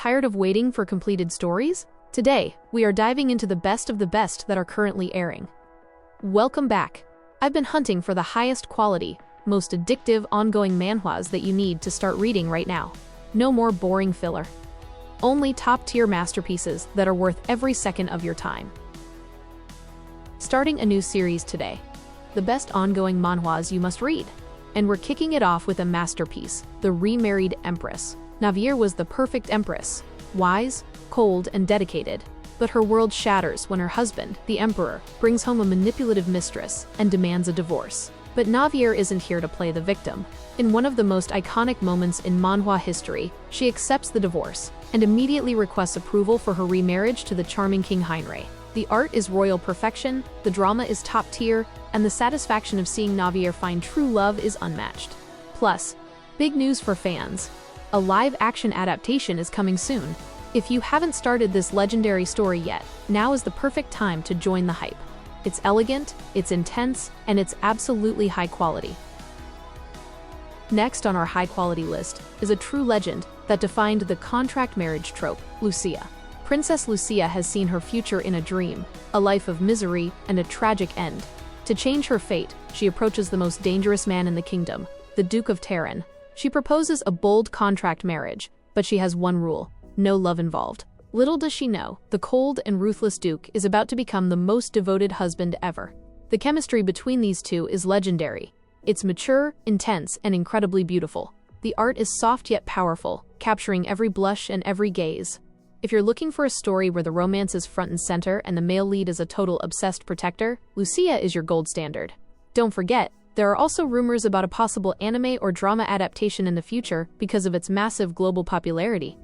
Tired of waiting for completed stories? Today, we are diving into the best of the best that are currently airing. Welcome back. I've been hunting for the highest quality, most addictive ongoing manhwas that you need to start reading right now. No more boring filler. Only top-tier masterpieces that are worth every second of your time. Starting a new series today. The best ongoing manhwas you must read. And we're kicking it off with a masterpiece, The Remarried Empress. Navier was the perfect empress, wise, cold, and dedicated. But her world shatters when her husband, the emperor, brings home a manipulative mistress and demands a divorce. But Navier isn't here to play the victim. In one of the most iconic moments in manhwa history, she accepts the divorce and immediately requests approval for her remarriage to the charming King Heinrich. The art is royal perfection, the drama is top tier, and the satisfaction of seeing Navier find true love is unmatched. Plus, big news for fans. A live-action adaptation is coming soon. If you haven't started this legendary story yet, now is the perfect time to join the hype. It's elegant, it's intense, and it's absolutely high quality. Next on our high-quality list is a true legend that defined the contract marriage trope, Lucia. Princess Lucia has seen her future in a dream, a life of misery and a tragic end. To change her fate, she approaches the most dangerous man in the kingdom, the Duke of Harem. She proposes a bold contract marriage, but she has one rule: no love involved. Little does she know, the cold and ruthless Duke is about to become the most devoted husband ever. The chemistry between these two is legendary. It's mature, intense, and incredibly beautiful. The art is soft yet powerful, capturing every blush and every gaze. If you're looking for a story where the romance is front and center and the male lead is a total obsessed protector, Lucia is your gold standard. Don't forget, there are also rumors about a possible anime or drama adaptation in the future because of its massive global popularity.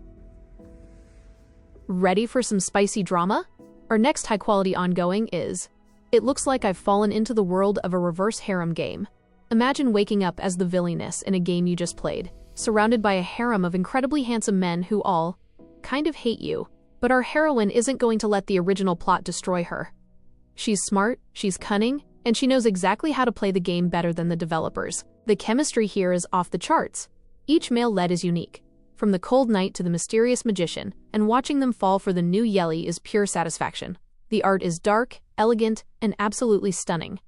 Ready for some spicy drama? Our next high-quality ongoing is It Looks Like I've Fallen Into the World of a Reverse Harem Game. Imagine waking up as the Villainess in a game you just played, surrounded by a harem of incredibly handsome men who all kind of hate you. But our heroine isn't going to let the original plot destroy her. She's smart, she's cunning, and she knows exactly how to play the game better than the developers. The chemistry here is off the charts. Each male lead is unique, from the cold knight to the mysterious magician, and watching them fall for the new Yelly is pure satisfaction. The art is dark, elegant, and absolutely stunning.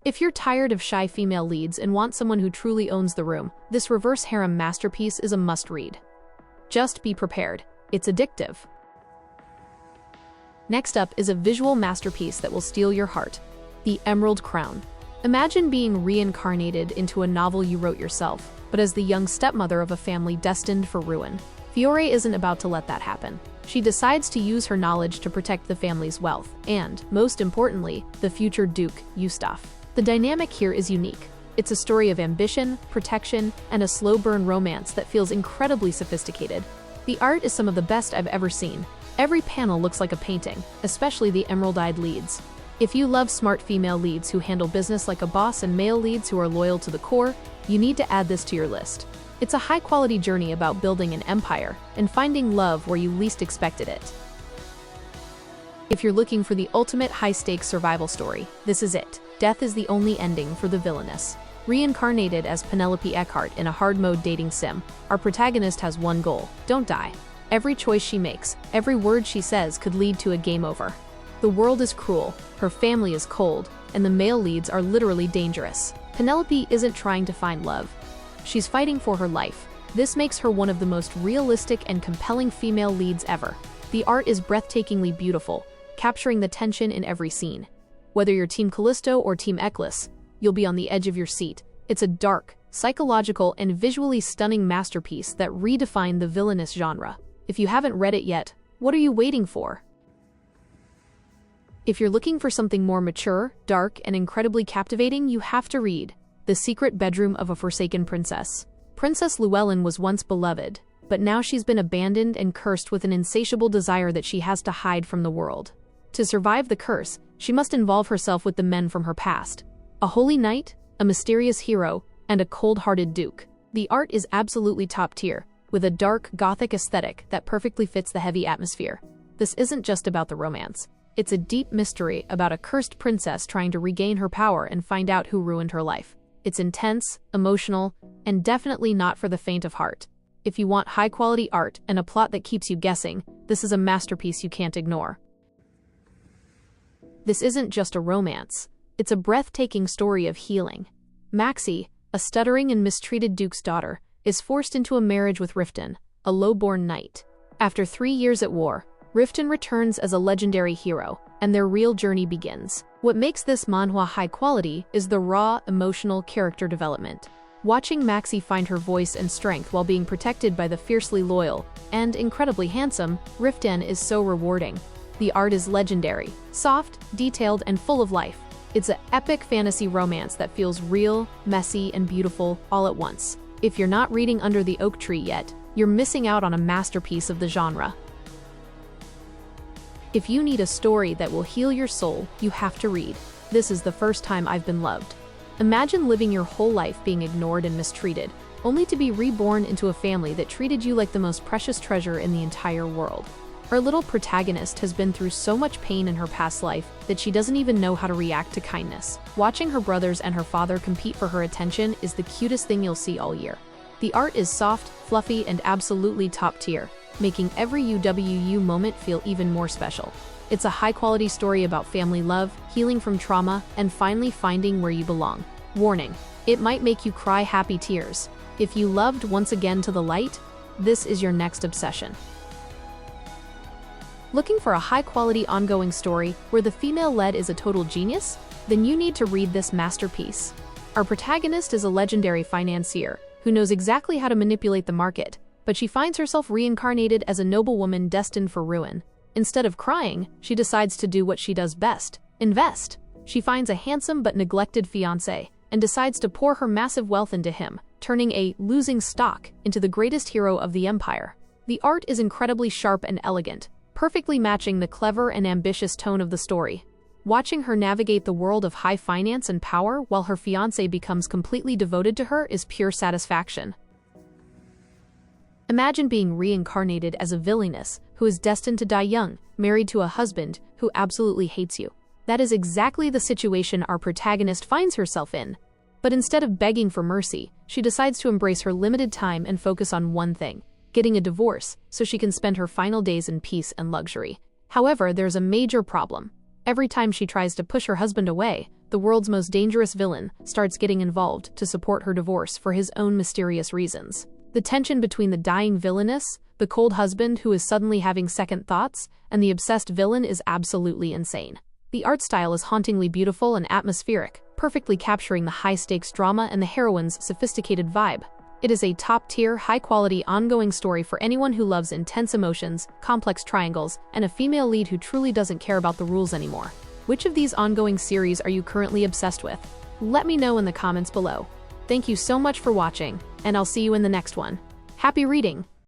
If you're tired of shy female leads and want someone who truly owns the room, this reverse harem masterpiece is a must-read. Just be prepared. It's addictive. Next up is a visual masterpiece that will steal your heart. The Emerald Crown. Imagine being reincarnated into a novel you wrote yourself, but as the young stepmother of a family destined for ruin. Fiore isn't about to let that happen. She decides to use her knowledge to protect the family's wealth, and, most importantly, the future Duke, Eustace. The dynamic here is unique. It's a story of ambition, protection, and a slow-burn romance that feels incredibly sophisticated. The art is some of the best I've ever seen. Every panel looks like a painting, especially the emerald-eyed leads. If you love smart female leads who handle business like a boss and male leads who are loyal to the core, you need to add this to your list. It's a high-quality journey about building an empire and finding love where you least expected it. If you're looking for the ultimate high-stakes survival story, this is it. Death is the only ending for the Villainess. Reincarnated as Penelope Eckhart in a hard-mode dating sim, our protagonist has one goal: don't die. Every choice she makes, every word she says could lead to a game over. The world is cruel, her family is cold, and the male leads are literally dangerous. Penelope isn't trying to find love. She's fighting for her life. This makes her one of the most realistic and compelling female leads ever. The art is breathtakingly beautiful, capturing the tension in every scene. Whether you're Team Callisto or Team Eccles, you'll be on the edge of your seat. It's a dark, psychological, and visually stunning masterpiece that redefined the villainous genre. If you haven't read it yet, what are you waiting for? If you're looking for something more mature, dark, and incredibly captivating, you have to read The Secret Bedroom of a Forsaken Princess. Princess Llewellyn was once beloved, but now she's been abandoned and cursed with an insatiable desire that she has to hide from the world. To survive the curse, she must involve herself with the men from her past. A holy knight, a mysterious hero, and a cold-hearted duke. The art is absolutely top tier, with a dark, gothic aesthetic that perfectly fits the heavy atmosphere. This isn't just about the romance. It's a deep mystery about a cursed princess trying to regain her power and find out who ruined her life. It's intense, emotional, and definitely not for the faint of heart. If you want high-quality art and a plot that keeps you guessing, this is a masterpiece you can't ignore. This isn't just a romance. It's a breathtaking story of healing. Maxie, a stuttering and mistreated duke's daughter, is forced into a marriage with Riften, a low-born knight. After 3 years at war, Riften returns as a legendary hero, and their real journey begins. What makes this manhwa high quality is the raw, emotional character development. Watching Maxie find her voice and strength while being protected by the fiercely loyal and incredibly handsome Riften is so rewarding. The art is legendary, soft, detailed, and full of life. It's an epic fantasy romance that feels real, messy, and beautiful all at once. If you're not reading Under the Oak Tree yet, you're missing out on a masterpiece of the genre. If you need a story that will heal your soul, you have to read This Is the First Time I've Been Loved. Imagine living your whole life being ignored and mistreated, only to be reborn into a family that treated you like the most precious treasure in the entire world. Our little protagonist has been through so much pain in her past life that she doesn't even know how to react to kindness. Watching her brothers and her father compete for her attention is the cutest thing you'll see all year. The art is soft, fluffy, and absolutely top tier, making every UWU moment feel even more special. It's a high-quality story about family love, healing from trauma, and finally finding where you belong. Warning: it might make you cry happy tears. If you loved Once Again to the Light, this is your next obsession. Looking for a high-quality ongoing story where the female lead is a total genius? Then you need to read this masterpiece. Our protagonist is a legendary financier who knows exactly how to manipulate the market, but she finds herself reincarnated as a noblewoman destined for ruin. Instead of crying, she decides to do what she does best: invest. She finds a handsome but neglected fiancé and decides to pour her massive wealth into him, turning a losing stock into the greatest hero of the empire. The art is incredibly sharp and elegant, perfectly matching the clever and ambitious tone of the story. Watching her navigate the world of high finance and power while her fiancé becomes completely devoted to her is pure satisfaction. Imagine being reincarnated as a Villainess who is destined to die young, married to a husband who absolutely hates you. That is exactly the situation our protagonist finds herself in. But instead of begging for mercy, she decides to embrace her limited time and focus on one thing: getting a divorce so she can spend her final days in peace and luxury. However, there's a major problem. Every time she tries to push her husband away, the world's most dangerous villain starts getting involved to support her divorce for his own mysterious reasons. The tension between the dying Villainess, the cold husband who is suddenly having second thoughts, and the obsessed villain is absolutely insane. The art style is hauntingly beautiful and atmospheric, perfectly capturing the high-stakes drama and the heroine's sophisticated vibe. It is a top-tier, high-quality, ongoing story for anyone who loves intense emotions, complex triangles, and a female lead who truly doesn't care about the rules anymore. Which of these ongoing series are you currently obsessed with? Let me know in the comments below. Thank you so much for watching, and I'll see you in the next one. Happy reading!